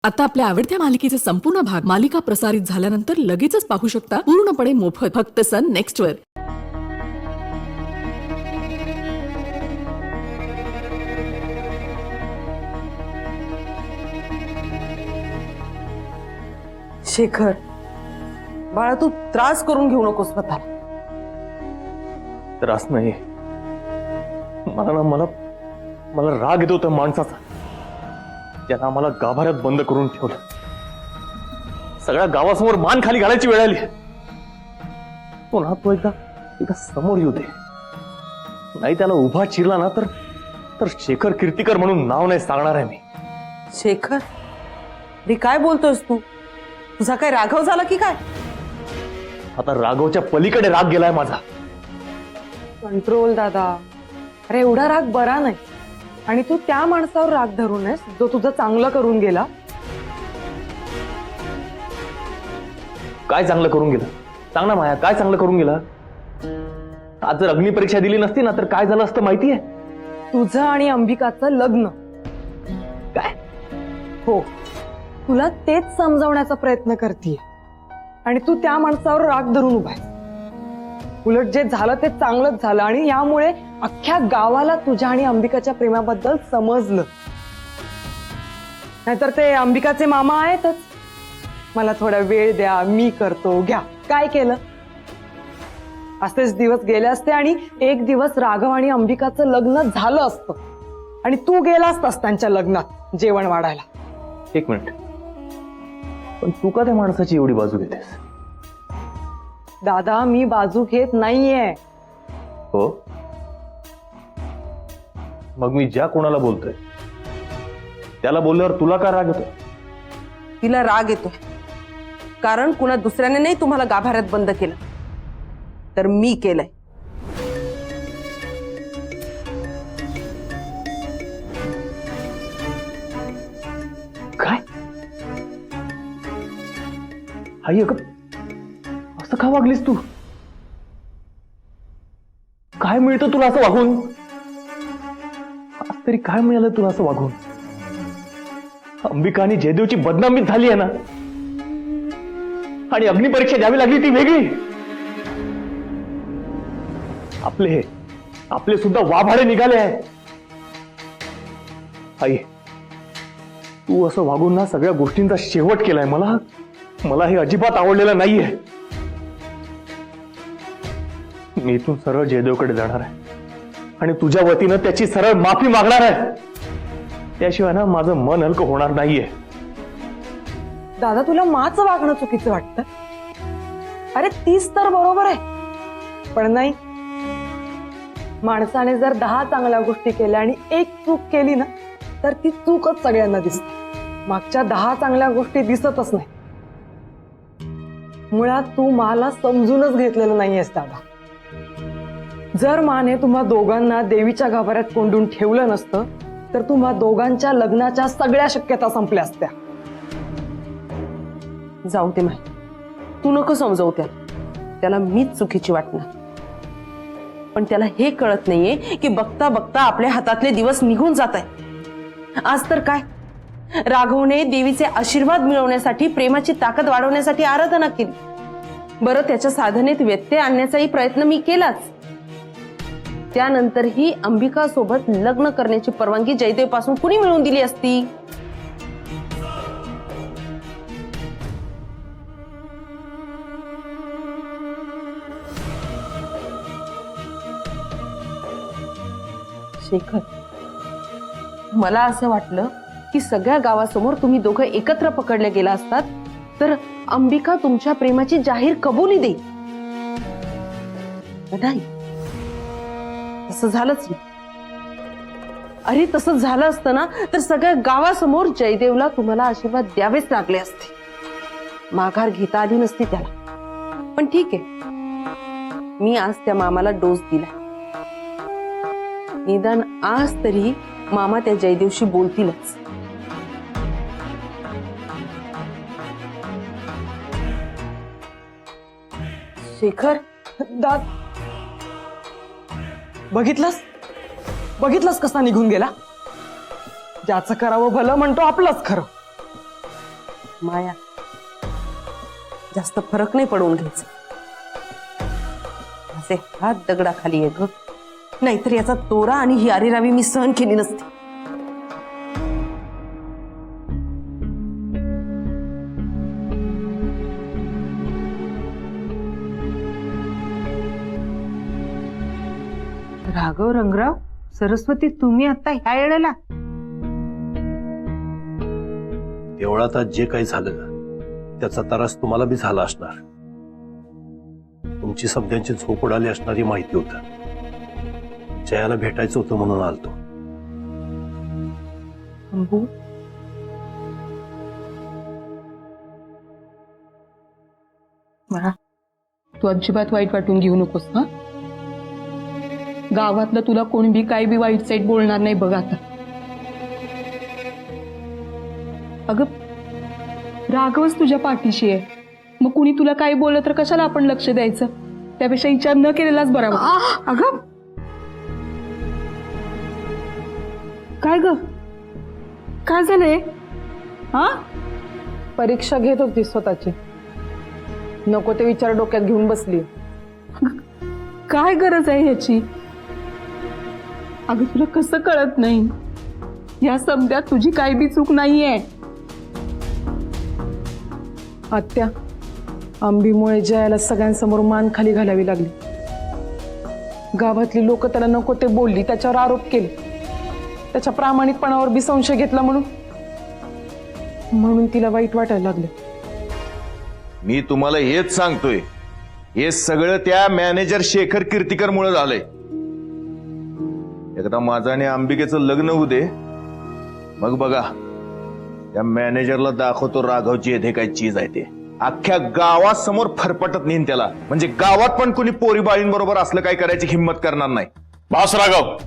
आता आपल्या आवडत्या मालिकेचे संपूर्ण भाग मालिका प्रसारित झाल्यानंतर लगेचच पाहू शकता पूर्णपणे मोफत फक्त सन नेक्स्ट वर। शेखर, बाळा तू त्रास करून घेऊ नको स्वतःला। त्रास नाही मला राग येतो त्या माणसाचा ज्यानं आम्हाला गाभाऱ्यात बंद करून ठेवलं। सगळ्या गावासमोर मान खाली घालायची वेळ आली। तो एकदा समोर येऊ दे, नाही त्याला उभा चिरला ना तर शेखर कीर्तिकर म्हणून नाव नाही सांगणार आहे मी। शेखर, अरे काय बोलतोयस तू? तुझा काय राघव झाला की काय? आता राघवच्या पलीकडे राग गेलाय माझा। कंट्रोल दादा, अरे एवढा राग बरा नाही। आणि तू त्या माणसावर राग धरू नयेस जो तुझं चांगलं करून गेला। काय चांगलं करून गेलं सांग ना माया, काय चांगलं करून गेलं? आज जर अग्निपरीक्षा दिली नसती ना तर काय झालं असतं माहितीये? तुझं आणि अंबिकाचं लग्न। काय? हो, तुला तेच समजावण्याचा प्रयत्न करतीये आणि तू त्या माणसावर राग धरून उभा आहेस। उलट जे झालं ते चांगलंच झालं आणि यामुळे अख्ख्या गावाला तुझ्या आणि अंबिकाच्या प्रेमाबद्दल समजलं। नाहीतर ते अंबिकाचे मामा आहेतच, मला थोडा वेळ द्या, मी करतो, घ्या। काय केलं? असेच दिवस गेले असते आणि एक दिवस राघव आणि अंबिकाचं लग्न झालं असतं आणि तू गेला असतास त्यांच्या लग्नात जेवण वाढायला। एक मिनिट, पण तू का त्या माणसाची एवढी बाजू घेतेस? दादा, मी बाजू घेत नाहीये। हो, मग मी ज्या कोणाला बोलतोय त्याला बोलल्यावर तुला का राग येतो? तिला राग येतोय कारण कुणा दुसऱ्याने नाही तुम्हाला गाभाऱ्यात बंद केलं, तर मी केलंय। काय? आई अगं, असं का वागलीस तू? काय मिळतं तुला असं वागून? आज तरी काय मिळालं तुला असं वागून? अंबिका आणि जयदेवची बदनामी झाली आहे ना, आणि अग्निपरीक्षा द्यावी लागली ती वेगळी। आपले सुद्धा वाभाडे निघाले आहेत। आई, तू असं वागून ना सगळ्या गोष्टींचा शेवट केलाय। मला हे अजिबात आवडलेलं नाहीये। मी इथून सरळ जयदेवकडे जाणार आहे आणि तुझ्या वतीनं त्याची सरळ माफी मागणार आहे। त्याशिवाय ना माझं मन हलकं होणार नाहीये। दादा, तुला माचं वागणं चुकीचं वाटतं? अरे तीच तर बरोबर आहे, पण नाही। माणसाने जर 10 चांगल्या गोष्टी केल्या आणि एक चूक केली ना तर ती चूकच सगळ्यांना दिसते, मागच्या 10 चांगल्या गोष्टी दिसतच नाही। मुळात तू मला समजूनच घेतलेलं नाहीयेस दादा। जर माने तुम्हा दोघांना देवीच्या गाभाऱ्यात कोंडून ठेवलं नसतं तर तुम्हा दोघांच्या लग्नाच्या सगळ्या शक्यता संपल्या असत्या। जाऊ दे माय, तू नको समजावू त्याला मीच चुकीची वाटणार। पण त्याला हे कळत नाहीये की बघता बघता आपल्या हातातले दिवस निघून जात आहे। आज तर काय, राघवने देवीचे आशीर्वाद मिळवण्यासाठी, प्रेमाची ताकद वाढवण्यासाठी आराधना केली। बरं, त्याच्या साधनेत व्यत्यय आणण्याचाही प्रयत्न मी केलाच। त्यानंतरही अंबिका सोबत लग्न करण्याची परवानगी जयदेव पासून कुणी मिळवून दिली असती? शेखर, मला असं वाटलं की सगळ्या गावासमोर तुम्ही दोघं एकत्र पकडले गेला असतात तर अंबिका तुमच्या प्रेमाची जाहीर कबुली देईल। नाही, तसं झालंच नाही। अरे तसं झालं असतं ना तर सगळ्या गावासमोर जयदेवला तुम्हाला आशीर्वाद द्यावेच लागले असते, माघार घेता आली नसती त्याला। पण ठीक आहे, मी आज त्या मामाला डोस दिला। निदान आज तरी मामा त्या जयदेवशी बोलतीलच। शेखर, दाद, बघितलंस कसा निघून गेला? ज्याचं करावं भलं म्हणतो आपलंच खरं। माया, जास्त फरक नाही पडवून घ्यायचा. माझे हात दगडाखाली आहे ग, नाहीतर याचा तोरा आणि ही आरेरावी मी सहन केली नसती. राघव, रंगराव, सरस्वती, तुम्ही आता ह्या येळेला? देवळात आज जे काही झालं त्याचा त्रास तुम्हाला बी झाला असणार. तुमची समध्यांची झोप उडाली असणारी माहिती होतं. जयाला भेटायचं होतं म्हणून आलतो. अंबू, मला तू अजिबात वाईट वाटून घेऊ नकोस हा. गावातलं तुला कोण बी काही बी वाईट साईट बोलणार नाही बघ आता. अगं राघवच तुझ्या पाठीशी आहे, मग कुणी तुला काही बोललं तर कशाला आपण लक्ष द्यायचं? त्यापेक्षा विचार न केलेलाच बरा. अगं काय ग, काय झालंय? हा, परीक्षा घेत होती स्वतःची, नको ते विचार डोक्यात घेऊन बसली. काय गरज आहे ह्याची? अगं तुला कसं कळत नाही, या समद्यात तुझी काही बी चूक नाहीये. आत्या, आंबीमुळे जयाला सगळ्यांसमोर मान खाली घालावी लागली. गावातली लोक त्याला नको ते बोलली, त्याच्यावर आरोप केले, त्याच्या प्रामाणिकपणावर बी संशय घेतला म्हणून तिला वाईट वाटायला लागलं. मी तुम्हाला हेच सांगतोय, हे सगळं त्या मॅनेजर शेखर कीर्तिकर मुळे झालंय. एकदा माझं आणि अंबिकेचं लग्न होऊ दे, मग बघा त्या मॅनेजरला दाखवतो राघवची येथे काय चीज आहे ते. अख्ख्या गावासमोर फरफटत नेईन त्याला, म्हणजे गावात पण कुणी पोरी बाळींबरोबर असलं काय करायची हिंमत करणार नाही. बास राघव,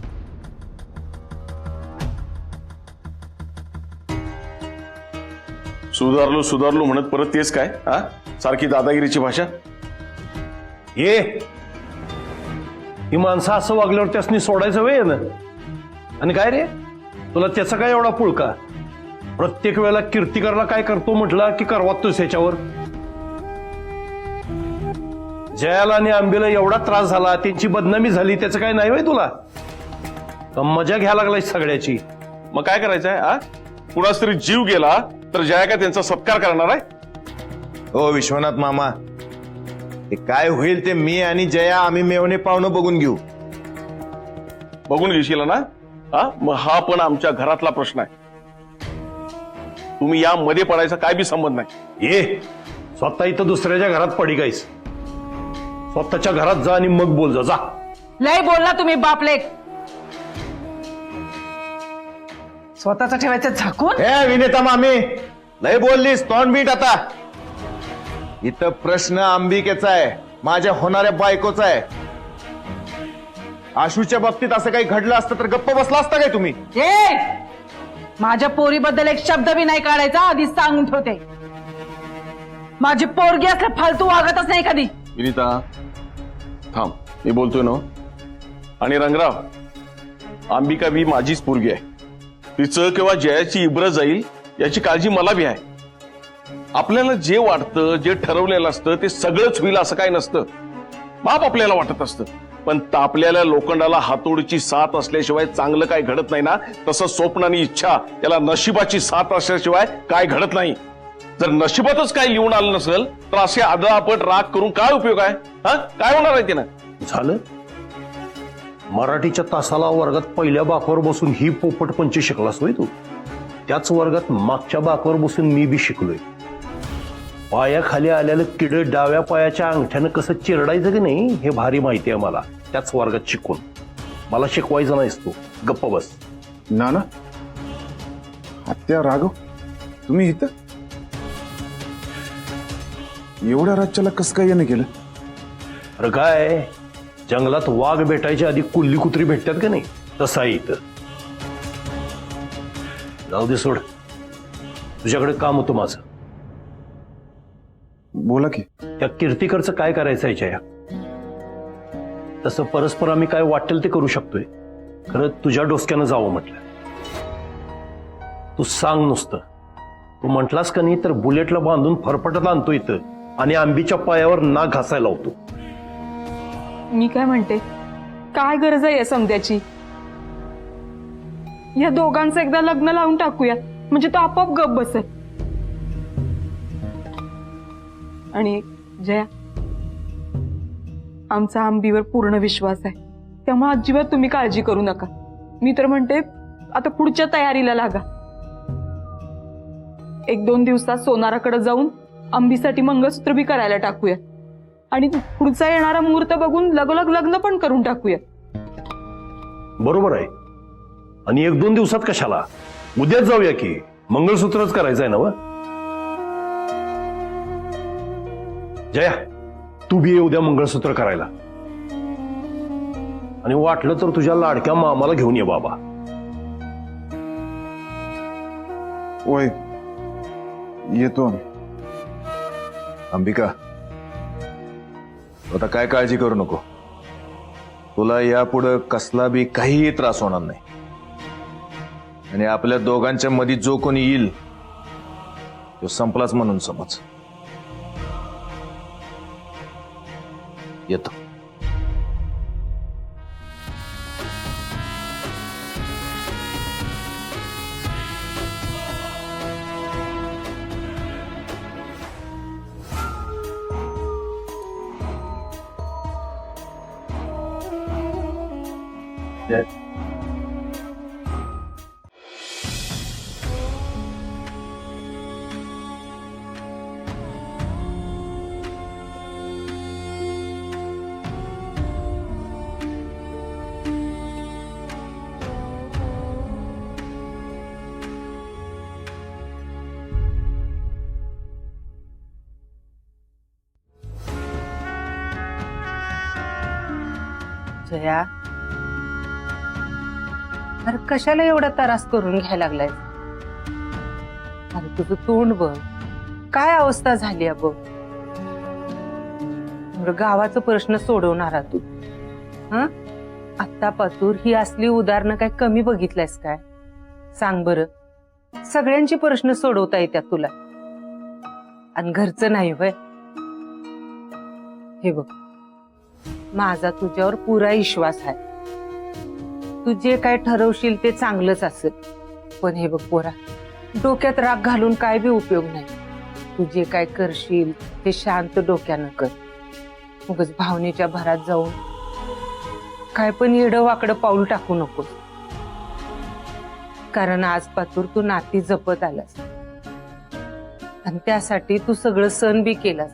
सुधारलो म्हणत परत तेच काय? हा, सारखी दादागिरीची भाषा. ये ही माणसं असं वागल्यावर त्यासनी सोडायचं वेळ ना. आणि काय रे, तुला त्याचा काय एवढा पुळका? प्रत्येक वेळेला कीर्तिकरला काय करतो म्हटलं की करवातोस याच्यावर. जयाला आणि आंबीला एवढा त्रास झाला, त्यांची बदनामी झाली, त्याचं काय नाही होय तुला? का मजा घ्यायला लागलाय सगळ्याची? मग काय करायचंय? हा, कुणाच तरी जीव गेला तर जया काय त्यांचा सत्कार करणार आहे? हो विश्वनाथ मामा, ते काय होईल ते मी आणि जया आम्ही मेवणे पाहुणं बघून घेऊ. बघून घेशील ना? हा, मग हा पण आमच्या घरातला प्रश्न आहे. तुम्ही या मध्ये पडायचा काय बी संबंध नाही. ये स्वतः इथं दुसऱ्याच्या घरात पडी गायस. स्वतःच्या घरात जा आणि मग बोल जा. लय बोलला तुम्ही बापलेक. स्वतःचा ठेवायचं झाकून. हे विनेता मामी, लय बोललीस, तोंड बीट आता. इथं प्रश्न अंबिकेचा आहे, माझ्या होणाऱ्या बायकोचा आहे. आशूच्या बाबतीत असं काही घडलं असतं तर गप्प बसला असता काय तुम्ही? ए, माझ्या पोरीबद्दल एक शब्द बी नाही काढायचा, आधीच सांगून ठेवते. माझी पोरगी असल्या फालतू वागतच नाही कधी. विनीता थांब, मी बोलतोय ना. आणि रंगराव, अंबिका बी माझीच पोरगी आहे. तिचं किंवा जयाची इब्रत जाईल याची काळजी मला बी आहे. आपल्याला जे वाटतं, जे ठरवलेलं असतं ते सगळंच होईल असं काय नसतं. बाप आपल्याला वाटत असतं, पण तापलेल्या लोखंडाला हातोडीची साथ असल्याशिवाय चांगलं काय घडत नाही ना. तसं स्वप्न आणि इच्छा याला नशिबाची साथ असल्याशिवाय काय घडत नाही. जर नशिबातच काय लिहून आलं नसेल तर असे आदळापट राग करून काय उपयोग आहे? हा, काय होणार आहे त्यानं? झालं, मराठीच्या तासाला वर्गात पहिल्या बाकावर बसून ही पोपटपंची शिकलास होय तू. त्याच वर्गात मागच्या बाकावर बसून मी बी शिकलोय. पायाखाली आलेलं किड डाव्या पायाच्या अंगठ्यानं कसं चिरडायचं की नाही हे भारी माहिती आहे मला. त्याच वर्गात शिकून मला शिकवायचं नाहीस तू. गप्प बस. नाना, आत्या, राघव, तुम्ही इथं एवढ्या राज्याला कसं काय येणं केलं? अरे काय, जंगलात वाघ भेटायच्या आधी कुल्ली कुत्री भेटतात का नाही, तसं आहे इथं. जाऊ दे, सोड. तुझ्याकडे काम होतं माझं. बोला की. त्या कीर्तिकरचं काय करायचं आहे जया? तसं परस्पर आम्ही काय वाटेल ते करू शकतोय. खरं तुझ्या डोसक्यानं जावं म्हटलं. तू सांग नुसतं, तू म्हटलास का नाही तर बुलेटला बांधून फरफटत आणतो इथं आणि आंबीच्या पायावर नाक घासायला लावतो. मी काय म्हणते, काय गरज आहे या समद्याची? या दोघांचं एकदा लग्न लावून टाकूया, म्हणजे तो आपोआप गप बसेल. आणि जया, आमचा आंबीवर पूर्ण विश्वास आहे, त्यामुळे अजिबात तुम्ही काळजी करू नका. मी तर म्हणते आता पुढच्या तयारीला लागा. 1-2 दिवसात सोनाराकडे जाऊन आंबीसाठी मंगळसूत्र बी करायला टाकूया आणि पुढचा येणारा मुहूर्त बघून लगोलग लग्न पण करून टाकूया. बरोबर आहे. आणि 1-2 दिवसात कशाला, उद्याच जाऊया की, मंगळसूत्रच करायचंय ना. व जया, तू बी ये उद्या मंगळसूत्र करायला. आणि वाटलं तर तुझ्या लाडक्या मामाला घेऊन ये बाबा. होय, येतो आम्ही. अंबिका, आता काय काळजी करू नको. तुला यापुढे कसला बी काहीही त्रास होणार नाही. आणि आपल्या दोघांच्या मध्ये जो कोणी येईल तो संपलाच म्हणून समज. येतो. जया, अरे कशाला एवढा त्रास करून घ्यायला लागलाय? अरे तुझं तोंड बघ, काय अवस्था झाली आहे बघ. गावाचा प्रश्न सोडवणारा तू, हं? आत्ता पातूर ही असली उदाहरणं काय कमी बघितलंयस काय? सांग बरं. सगळ्यांची प्रश्न सोडवता येतात तुला, आणि घरचं नाही होय? हे बघ, माझा तुझ्यावर पुरा विश्वास आहे. तू जे काय ठरवशील ते चांगलंच असेल. पण हे बघ पोरा, डोक्यात राग घालून काय बी उपयोग नाही. तू जे काय करशील ते शांत डोक्यानं कर. उगाच भावनेच्या भरात जाऊन काय पण येडं वाकडं पाऊल टाकू नकोस. कारण आज पातूर तू नाती जपत आलास आणि त्यासाठी तू सगळं सण बी केलास,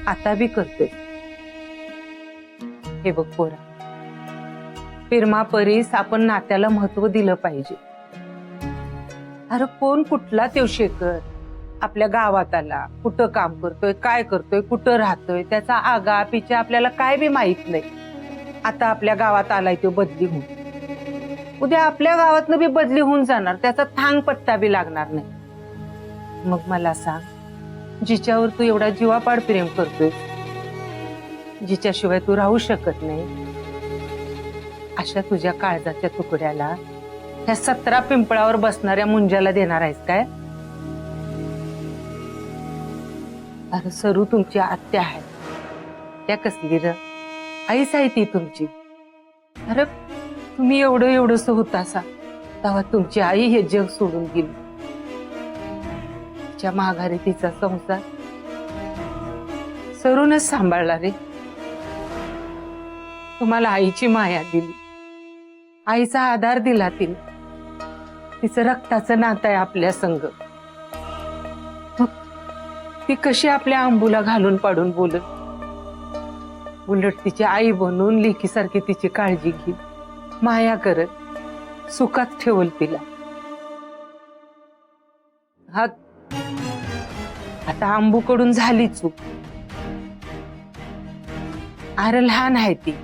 आता बी करतोय. हे बघ पोरा, पिरमा परीस आपण नात्याला महत्व दिलं पाहिजे. अरे कोण कुठला त्यो शेकर आपल्या गावात आला, कुठं काम करतोय, काय करतोय, कुठं राहतोय, त्याचा आगा पिछा आपल्याला काय बी माहित नाही. आता आपल्या गावात आलाय तो बदली होऊन, उद्या आपल्या गावातनं बी बदली होऊन जाणार, त्याचा थांग पत्ता बी लागणार नाही. मग मला सांग, जिच्यावर तू एवढा जीवापाड प्रेम करतोय, जिच्याशिवाय तू राहू शकत नाही, अशा तुझ्या काळजाच्या तुकड्याला ह्या 17 पिंपळावर बसणाऱ्या मुंजाला देणार आहेस काय? अरे सरू तुमची आत्या आहे, त्या कसली र आईच आहे ती तुमची. अरे तुम्ही एवढंस होतासा तेव्हा तुमची आई हे जग सोडून गेली. तिच्या माघारी तिचा संसार सरूनच सांभाळला रे. तुम्हाला आईची माया दिली, आईचा आधार दिला तिने. तिचं रक्ताचं नातं आहे आपल्या संग. ती कशी आपल्या आंबूला घालून पाडून बोलत, उलट तिची आई बनून लेकीसारखी तिची काळजी घे, माया करत, सुखात ठेवल तिला. हा आता आंबूकडून झाली चूक. अरे लहान आहे ती,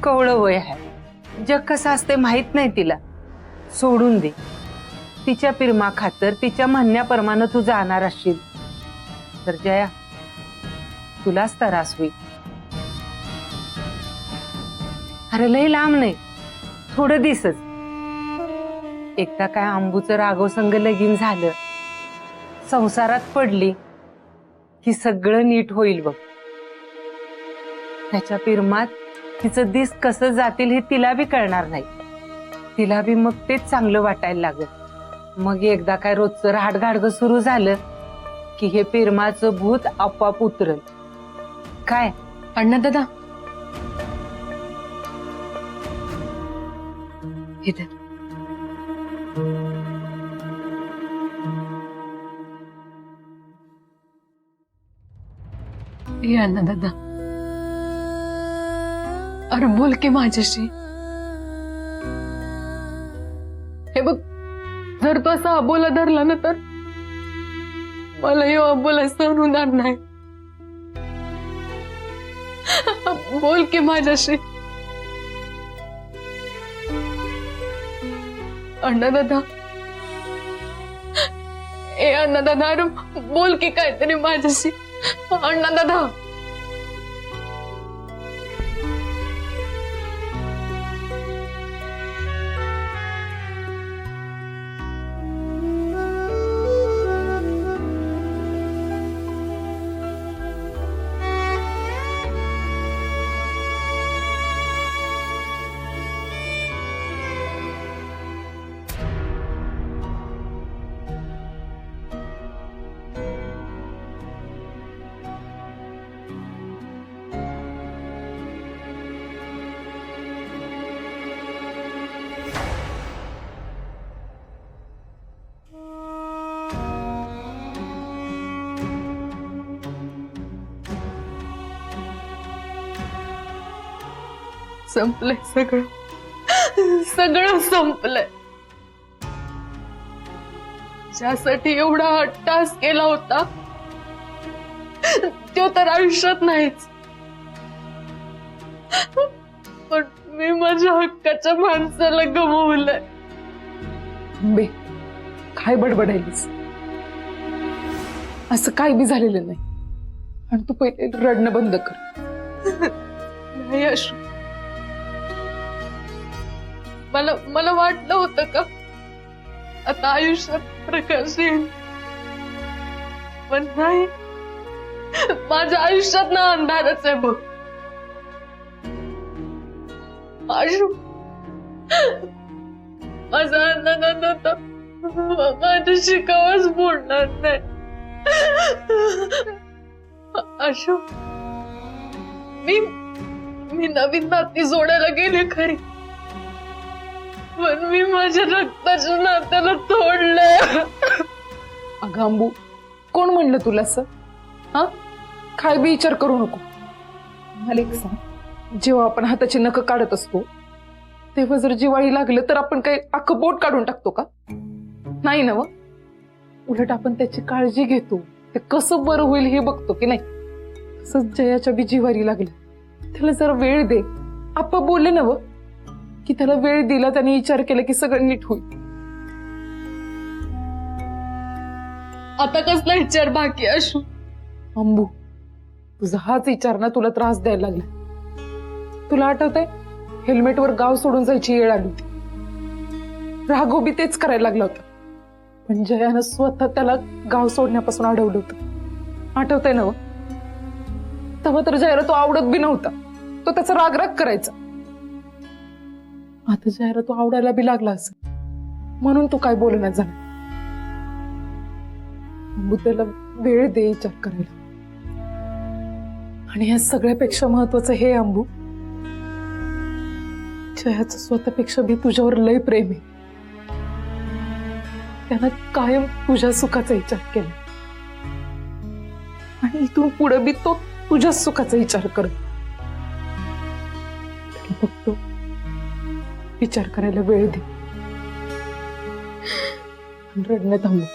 कवळं वय आहे, जग कसं असते माहित नाही तिला. सोडून दे. तिच्या पिरमा खातर तिच्या म्हणण्याप्रमाणे तू जाणार असशील तर जया तुलाच त्रास होईल. अरे लय लांब नाही, थोडं दिसच. एकदा काय आंबूचं राघव संग लगीन झालं संसारात पडली की सगळं नीट होईल बघ. त्याच्या पिरमात तिचं दिस कसं जातील हे तिला बी कळणार नाही. तिला बी मग तेच चांगलं वाटायला लागल. मग एकदा काय रोजचं रहाटगाडगं सुरू झालं की हे पिरमाचं भूत आपोआप उतरल. काय अण्णा दादा इधर ये अण्णा दादा, अरे बोल की माझ्याशी. हे बघ, जर तू असा अबोला धरला ना तर मला यो अबोला सहन होणार नाही. बोल की माझ्याशी. अण्णा दादा, ए अण्णा दादा, अरे बोल की काहीतरी माझ्याशी. अण्णा दादा, संपलंय सगळं, सगळं संपलंय. ज्यासाठी एवढा अट्टास केला होता तो तर आयुष्यात नाहीच. पण मी माझ्या हक्काच्या माणसाला गमावलंय. बे, काय बडबडायलीस? असं काय बी झालेलं नाही. आणि तू पहिले रडणं बंद कर. नाही अशू, मला वाटलं होतं का आता आयुष्यात प्रकाश येईल, पण नाही. माझ्या आयुष्यात ना अंधारच आहे बघ. आशू, माझा अंदाज होता माझ्याशी कवाच बोलणार नाही. आशू, मी नवीन नाती जोडायला गेले खरी, पण मी माझ्या रक्ताच्या नात्याला तोडलंय. अगं अंबू, कोण म्हणलं तुला असं? हा, काय बी विचार करू नको. मला एक सांग, जेव्हा आपण हाताची नख काढत असतो तेव्हा जर जिवाळी लागलं तर आपण काही अख्खं बोट काढून टाकतो का? नाही ना. उलट आपण त्याची काळजी घेतो, ते कसं बरं होईल हे बघतो की नाही. तसंच जयाच्या बी जिवारी लागलं, त्याला जरा वेळ दे. आप्पा बोलले ना की त्याला वेळ दिला, त्याने विचार केला की सगळं नीट होईल. आता कसला विचार बाकी आशू? अंबू, तुझा हाच विचार ना तुला त्रास द्यायला लागला. तुला आठवतंय, हेल्मेटवर गाव सोडून जायची वेळ आली होती. राघव बी तेच करायला लागला होता, पण जयानं स्वतः त्याला गाव सोडण्यापासून अडवलं होतं. आठवतंय ना? तेव्हा तर जयाला तो आवडत बी नव्हता, तो त्याचा राग करायचा. आता जयाला तो आवडायला बी लागला असं, म्हणून तो काय बोलण्यात झाला. अंबू, त्याला वेळ दे विचार करायला. आणि या सगळ्यापेक्षा महत्वाचं हे अंबू, जयाचं स्वतःपेक्षा बी तुझ्यावर लय प्रेम आहे. त्यानं कायम तुझ्या सुखाचा विचार केला आणि इथून पुढे बी तो तुझ्या सुखाचा विचार कर. त्याला फक्त विचार करायला वेळ दे. रडणं थांबव.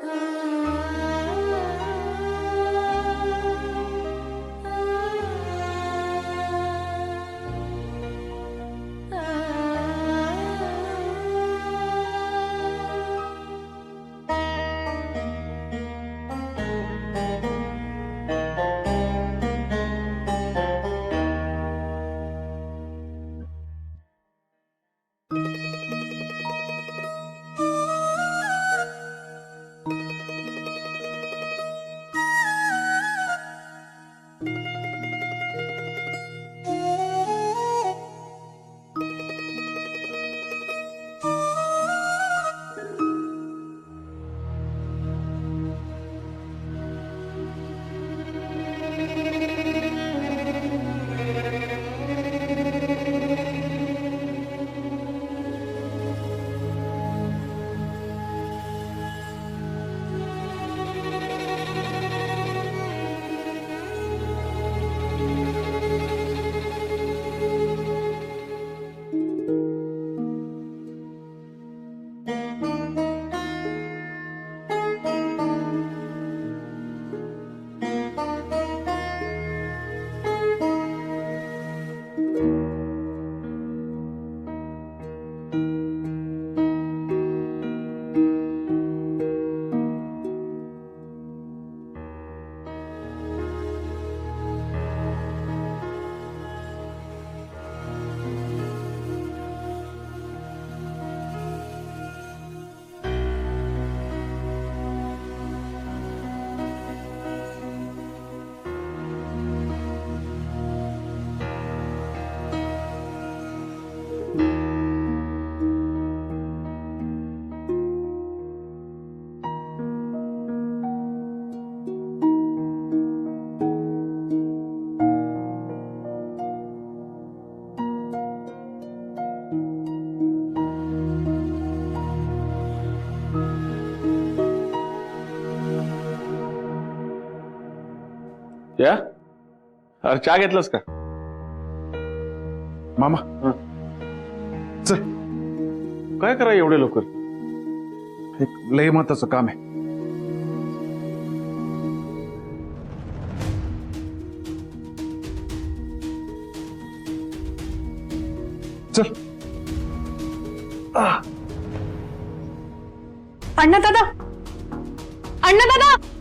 या अरे चहा घेतलास का? मामा चल, काय करा एवढे लवकर? एक लय महत्वाचं काम आहे. चल. अण्णा दादा, अण्णा दादा.